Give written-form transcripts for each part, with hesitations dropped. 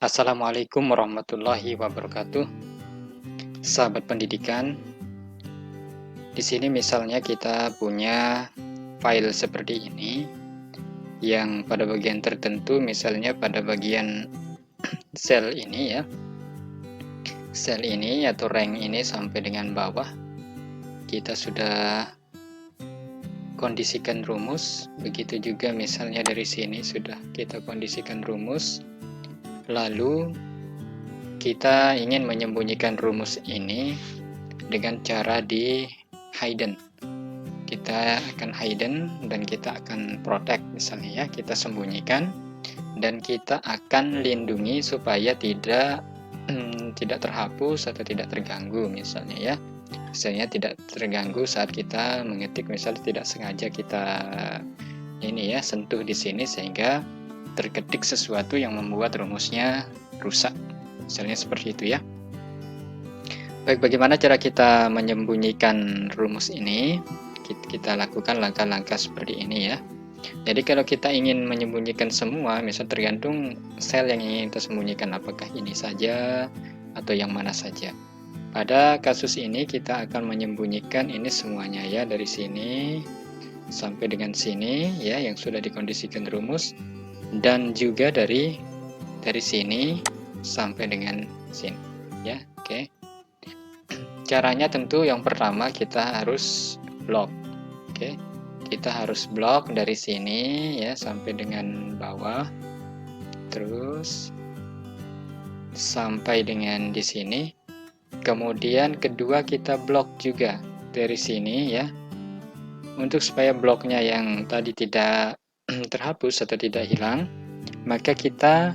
Assalamualaikum warahmatullahi wabarakatuh. Sahabat pendidikan, di sini misalnya kita punya file seperti ini yang pada bagian tertentu, misalnya pada bagian sel ini ya. Sel ini atau rank ini sampai dengan bawah kita sudah kondisikan rumus, begitu juga misalnya dari sini sudah kita kondisikan rumus. Lalu kita ingin menyembunyikan rumus ini dengan cara di hidden. Kita akan hidden dan kita akan protect misalnya ya, kita sembunyikan dan kita akan lindungi supaya tidak terhapus atau tidak terganggu misalnya ya. Misalnya tidak terganggu saat kita mengetik, misalnya tidak sengaja kita ini ya sentuh di sini sehingga terketik sesuatu yang membuat rumusnya rusak. Misalnya seperti itu ya. Baik, bagaimana cara kita menyembunyikan rumus ini? Kita lakukan langkah-langkah seperti ini ya. Jadi kalau kita ingin menyembunyikan semua, misal tergantung sel yang ingin kita sembunyikan, apakah ini saja atau yang mana saja. Pada kasus ini kita akan menyembunyikan ini semuanya ya, dari sini sampai dengan sini ya, yang sudah dikondisikan rumus, dan juga dari sini sampai dengan sini ya. Oke. Caranya tentu yang pertama kita harus blok. Oke. Kita harus blok dari sini ya sampai dengan bawah. Terus sampai dengan di sini. Kemudian kedua kita blok juga dari sini ya. Untuk supaya bloknya yang tadi tidak terhapus atau tidak hilang, maka kita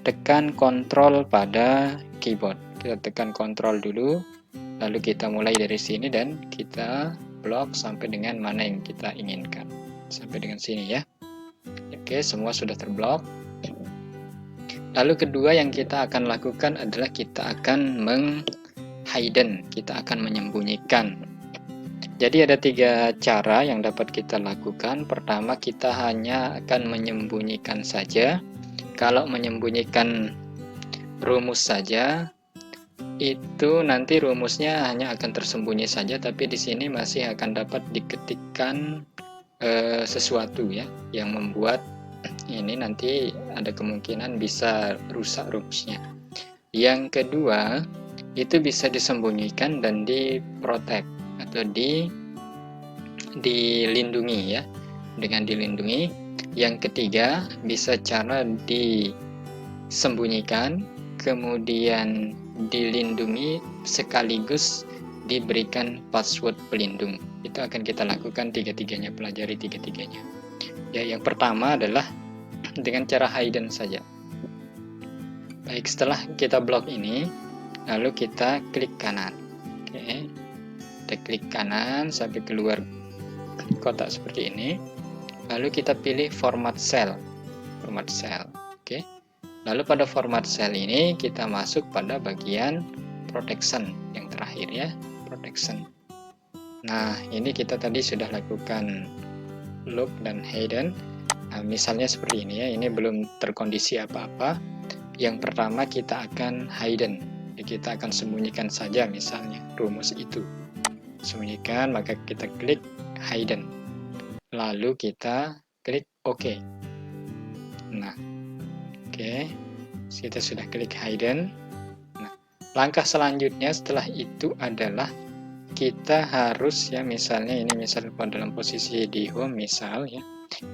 tekan kontrol pada keyboard. Kita tekan kontrol dulu, lalu kita mulai dari sini dan kita blok sampai dengan mana yang kita inginkan. Sampai dengan sini ya. Oke, semua sudah terblok. Lalu kedua yang kita akan lakukan adalah kita akan hidden, kita akan menyembunyikan. Jadi ada 3 cara yang dapat kita lakukan. Pertama, kita hanya akan menyembunyikan saja. Kalau menyembunyikan rumus saja, itu nanti rumusnya hanya akan tersembunyi saja, tapi di sini masih akan dapat diketikkan sesuatu ya, yang membuat ini nanti ada kemungkinan bisa rusak rumusnya. Yang kedua, itu bisa disembunyikan dan diprotect atau dilindungi ya, dengan dilindungi. Yang ketiga, bisa cara disembunyikan kemudian dilindungi sekaligus diberikan password pelindung. Itu akan kita lakukan tiga-tiganya, pelajari tiga-tiganya ya. Yang pertama adalah dengan cara hidden saja. Baik, setelah kita blok ini, lalu kita klik kanan. Oke, kita klik kanan sampai keluar kotak seperti ini. Lalu kita pilih format cell. Oke. Lalu pada format cell ini kita masuk pada bagian protection yang terakhir ya, protection. Nah, ini kita tadi sudah lakukan look dan hidden. Nah, misalnya seperti ini ya, ini belum terkondisi apa-apa. Yang pertama kita akan hidden. Kita akan sembunyikan saja misalnya rumus itu. Sembunyikan, maka kita klik hidden. Lalu kita klik OK. Nah, oke, kita sudah klik hidden. Nah, langkah selanjutnya setelah itu adalah kita harus ya, misalnya ini misalnya dalam posisi di home misal ya,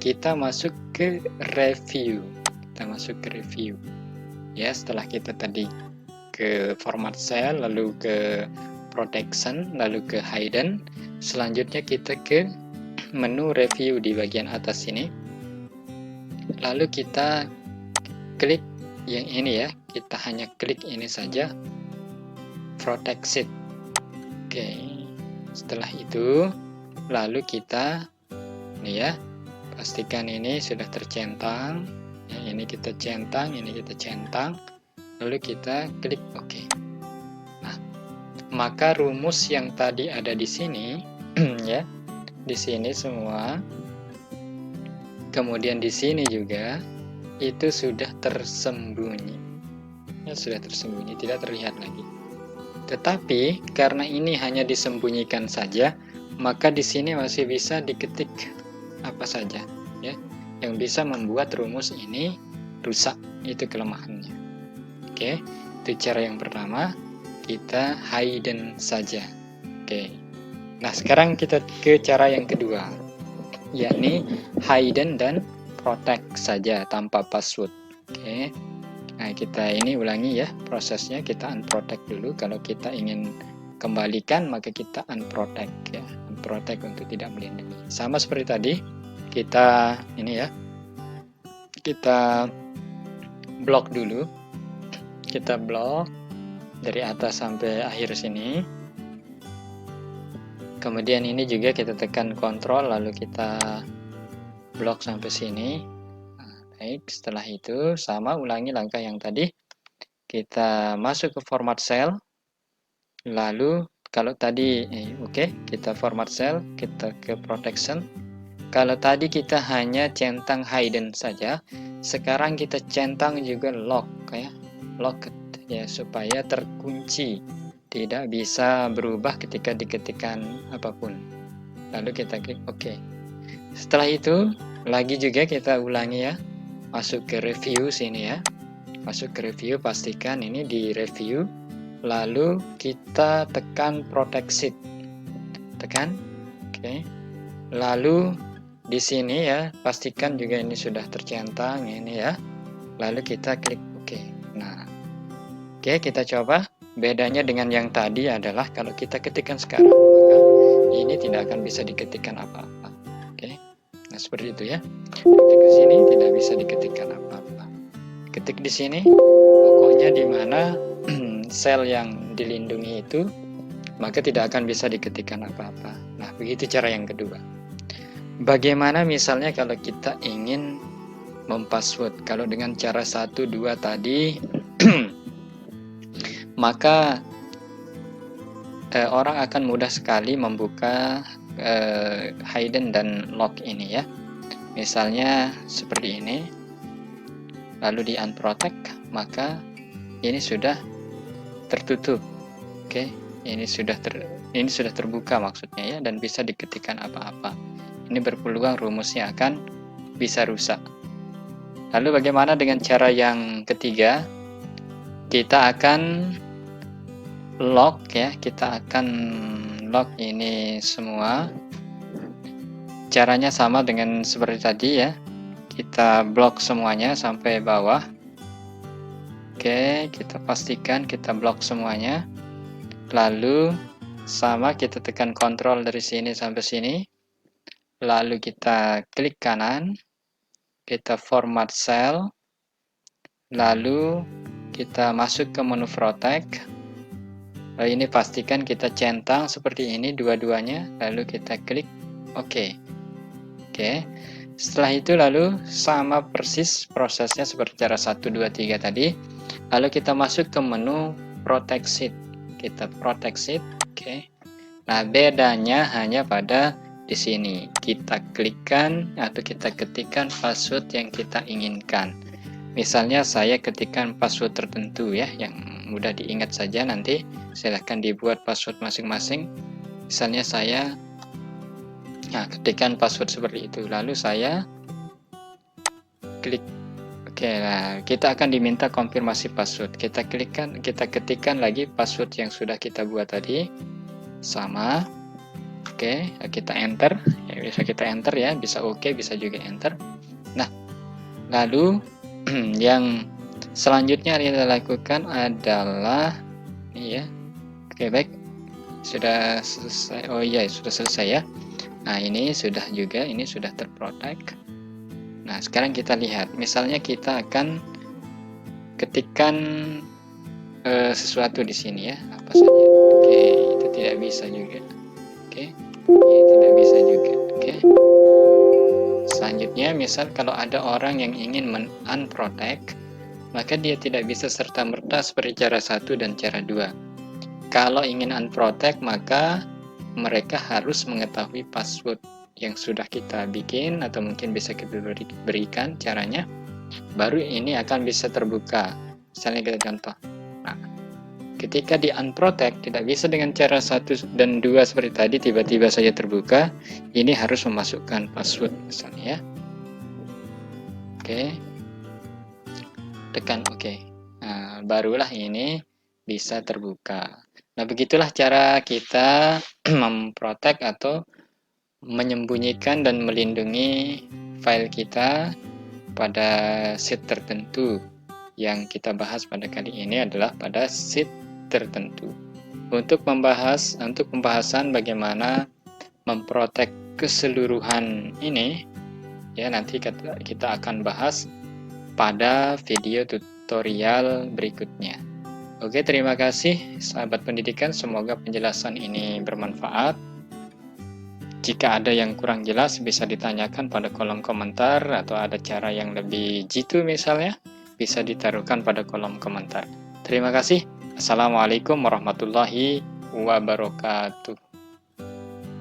kita masuk ke review. Ya, setelah kita tadi ke format cell, lalu ke protection, lalu ke hidden, selanjutnya kita ke menu review di bagian atas sini. Lalu kita klik yang ini ya, kita hanya klik ini saja, protect it. Oke, setelah itu lalu kita ini ya, pastikan ini sudah tercentang ya, ini kita centang, ini kita centang, lalu kita klik OK. Nah, maka rumus yang tadi ada di sini ya, di sini semua, kemudian di sini juga itu sudah tersembunyi. Ya, sudah tersembunyi, tidak terlihat lagi. Tetapi karena ini hanya disembunyikan saja, maka di sini masih bisa diketik apa saja, ya, yang bisa membuat rumus ini rusak. Itu kelemahannya. Oke, itu cara yang pertama, kita hidden saja. Oke. Nah, sekarang kita ke cara yang kedua, yakni hidden dan protect saja tanpa password. Oke. Nah, kita ini ulangi ya prosesnya, kita unprotect dulu. Kalau kita ingin kembalikan, maka kita unprotect ya. Unprotect untuk tidak melindungi. Sama seperti tadi, kita ini ya, kita blok dulu. Kita blok dari atas sampai akhir sini. Kemudian ini juga kita tekan kontrol, lalu kita blok sampai sini. Baik, setelah itu sama ulangi langkah yang tadi. Kita masuk ke format cell. Lalu kalau tadi oke, kita format cell, kita ke protection. Kalau tadi kita hanya centang hidden saja, sekarang kita centang juga lock ya. Lock ya, supaya terkunci, tidak bisa berubah ketika diketikkan apapun. Lalu kita klik oke. Setelah itu lagi juga kita ulangi ya. Masuk ke review sini ya. Masuk ke review, pastikan ini di review. Lalu kita tekan protect. Tekan. Oke. Lalu di sini ya, pastikan juga ini sudah tercentang ini ya. Lalu kita klik oke. Nah. Oke, kita coba. Bedanya dengan yang tadi adalah kalau kita ketikkan sekarang, maka ini tidak akan bisa diketikkan apa-apa. Oke. Nah, seperti itu ya. Ketik di sini tidak bisa diketikkan apa-apa. Ketik di sini, pokoknya di mana sel yang dilindungi itu, maka tidak akan bisa diketikkan apa-apa. Nah, begitu cara yang kedua. Bagaimana misalnya kalau kita ingin mempassword? Kalau dengan cara 1, 2 tadi, maka orang akan mudah sekali membuka hidden dan lock ini ya. Misalnya seperti ini, lalu di unprotect, maka ini sudah tertutup. Oke, ini sudah terbuka maksudnya ya, dan bisa diketikkan apa-apa. Ini berpeluang rumusnya akan bisa rusak. Lalu bagaimana dengan cara yang ketiga? Kita akan lock ya, kita akan lock ini semua. Caranya sama dengan seperti tadi ya. Kita blok semuanya sampai bawah. Oke, kita pastikan kita blok semuanya. Lalu sama kita tekan kontrol dari sini sampai sini. Lalu kita klik kanan. Kita format cell. Lalu kita masuk ke menu protect. Lalu ini pastikan kita centang seperti ini dua-duanya. Lalu kita klik OK. Oke. Setelah itu lalu sama persis prosesnya seperti cara 1, 2, 3 tadi. Lalu kita masuk ke menu protect sheet. Kita protect sheet. Oke. Nah, bedanya hanya pada di sini. Kita klikkan atau kita ketikkan password yang kita inginkan. Misalnya saya ketikkan password tertentu ya, yang mudah diingat saja, nanti silahkan dibuat password masing-masing. Misalnya saya ketikkan password seperti itu, lalu saya klik oke. Nah, kita akan diminta konfirmasi password. Kita ketikkan lagi password yang sudah kita buat tadi, sama. Oke, kita enter ya, bisa kita enter ya, bisa oke, bisa juga enter. Nah, lalu yang selanjutnya yang kita lakukan adalah ini ya. Oke, baik, sudah selesai. Oh iya, sudah selesai ya. Nah, ini sudah juga, ini sudah terprotect. Nah, sekarang kita lihat, misalnya kita akan ketikkan sesuatu di sini ya, apa saja. Oke, itu tidak bisa juga. Oke, ini tidak bisa juga. Oke. Selanjutnya, misal kalau ada orang yang ingin unprotect, maka dia tidak bisa serta-merta seperti cara 1 dan cara 2. Kalau ingin unprotect, maka mereka harus mengetahui password yang sudah kita bikin atau mungkin bisa kita berikan caranya, baru ini akan bisa terbuka. Misalnya kita contoh. Nah, ketika di unprotect tidak bisa dengan cara 1 dan 2 seperti tadi tiba-tiba saja terbuka. Ini harus memasukkan password misalnya ya. Oke. Tekan OK. Nah, barulah ini bisa terbuka. Nah, begitulah cara kita memprotek atau menyembunyikan dan melindungi file kita pada sheet tertentu. Yang kita bahas pada kali ini adalah pada sheet tertentu. Untuk pembahasan bagaimana memprotek keseluruhan ini, ya nanti kita akan bahas pada video tutorial berikutnya. Oke, terima kasih sahabat pendidikan, semoga penjelasan ini bermanfaat. Jika ada yang kurang jelas bisa ditanyakan pada kolom komentar, atau ada cara yang lebih jitu misalnya, bisa ditaruhkan pada kolom komentar. Terima kasih. Assalamualaikum warahmatullahi wabarakatuh.